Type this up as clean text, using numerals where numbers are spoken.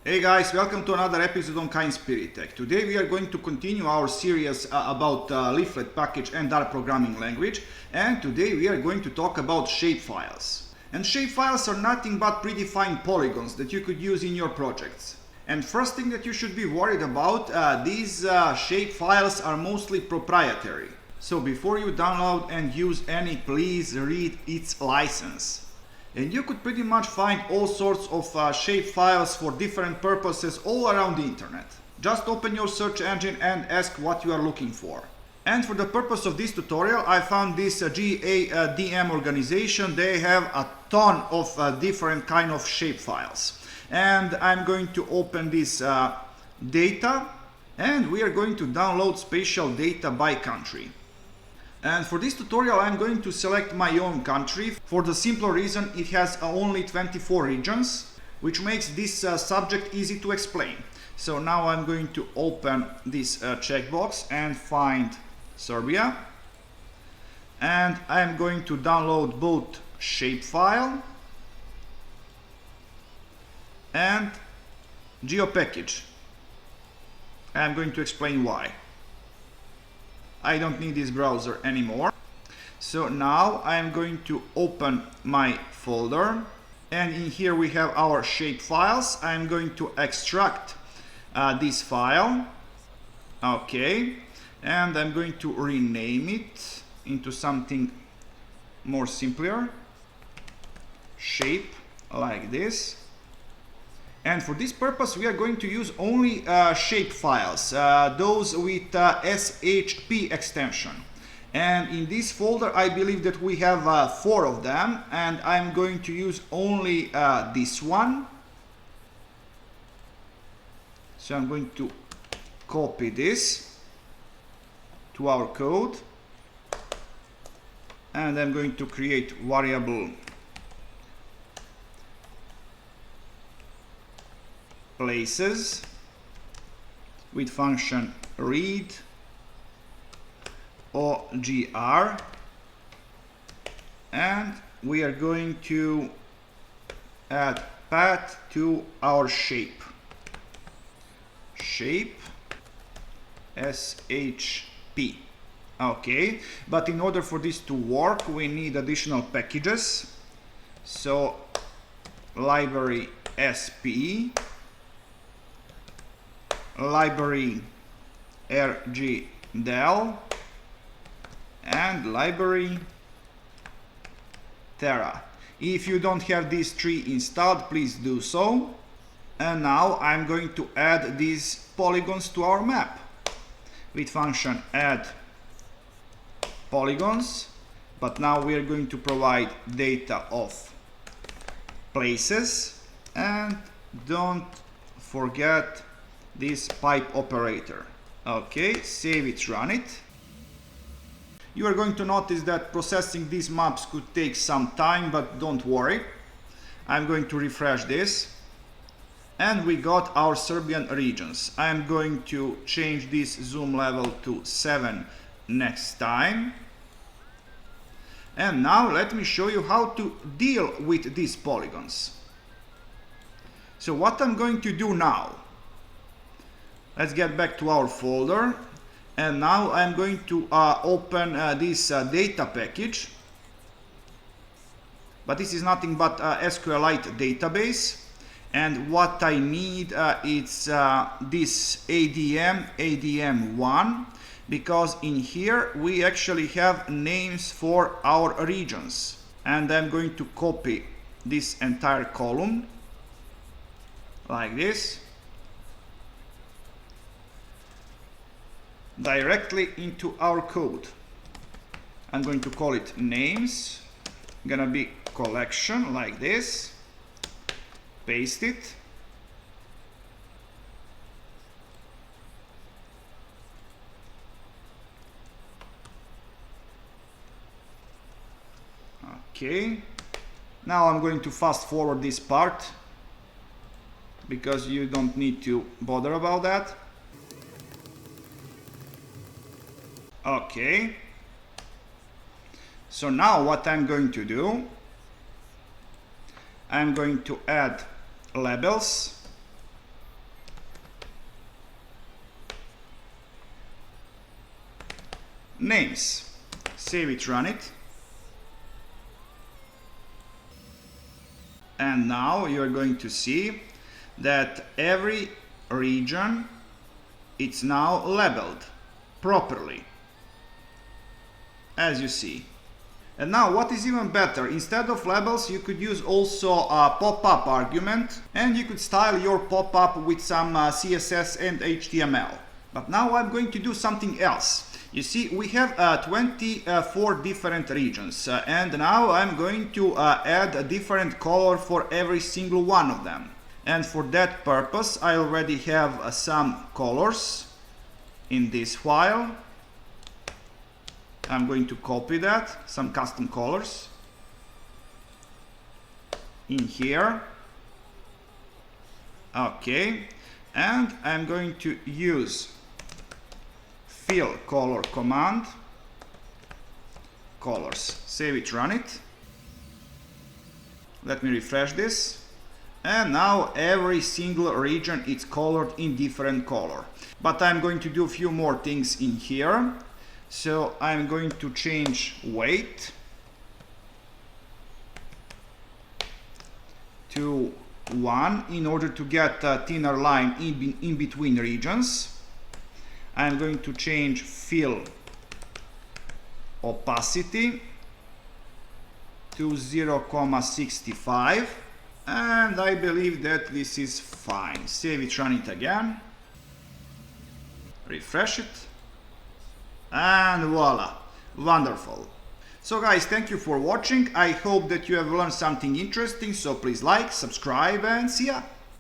Hey guys, welcome to another episode on Kind Spirit Tech. Today we are going to continue our series about Leaflet package and R programming language, and today we are going to talk about shapefiles. And shapefiles are nothing but predefined polygons that you could use in your projects. And first thing that you should be worried about, these shapefiles are mostly proprietary. So before you download and use any, please read its license. And you could pretty much find all sorts of shape files for different purposes all around the internet. Just open your search engine and ask what you are looking for. And for the purpose of this tutorial, I found this GADM organization. They have a ton of different kind of shape files. And I'm going to open this data, and we are going to download spatial data by country. And for this tutorial I'm going to select my own country for the simple reason it has only 24 regions, which makes this subject easy to explain. So now I'm going to open this checkbox and find Serbia, and I'm going to download both shapefile and geopackage. I'm going to explain why. I don't need this browser anymore. So now I'm going to open my folder, and in here we have our shape files. I'm going to extract this file. Okay, and I'm going to rename it into something more simpler, shape, like this. And for this purpose we are going to use only shape files, those with SHP extension. And in this folder I believe that we have 4 of them, and I'm going to use only this one. So I'm going to copy this to our code, and I'm going to create variable places with function read ogr, and we are going to add path to our shape shp. Okay, but in order for this to work we need additional packages. So library spe, library rgdel, and library terra. If you don't have these 3 installed, please do so. And now I'm going to add these polygons to our map with function add polygons, but now we are going to provide data of places, and don't forget this pipe operator. Okay, save it, run it. You are going to notice that processing these maps could take some time, but don't worry. I'm going to refresh this, and we got our Serbian regions. I'm going to change this zoom level to 7 next time. And now let me show you how to deal with these polygons. So what I'm going to do now, let's get back to our folder, and now I'm going to open this data package, but this is nothing but SQLite database, and what I need is this ADM1, because in here we actually have names for our regions, and I'm going to copy this entire column like this directly into our code. I'm going to call it names, gonna be collection like this, paste it, okay. Now I'm going to fast forward this part because you don't need to bother about that. Okay, so now what I'm going to do, I'm going to add labels names. Save it, run it. And now you're going to see that every region it's now labeled properly, as you see. And now what is even better, instead of labels you could use also a pop-up argument, and you could style your pop-up with some CSS and HTML. But now I'm going to do something else. You see, we have 24 different regions, and now I'm going to add a different color for every single one of them. And for that purpose I already have some colors in this file. I'm going to copy that, some custom colors in here. Okay, and I'm going to use fill color command, colors, save it, run it. Let me refresh this. And now every single region is colored in different color. But I'm going to do a few more things in here. So I'm going to change weight to 1 in order to get a thinner line in between regions. I'm going to change fill opacity to 0,65, and I believe that this is fine. Save it, run it again, refresh it, and voila, wonderful. So guys, thank you for watching. I hope that you have learned something interesting, so please like, subscribe, and see ya.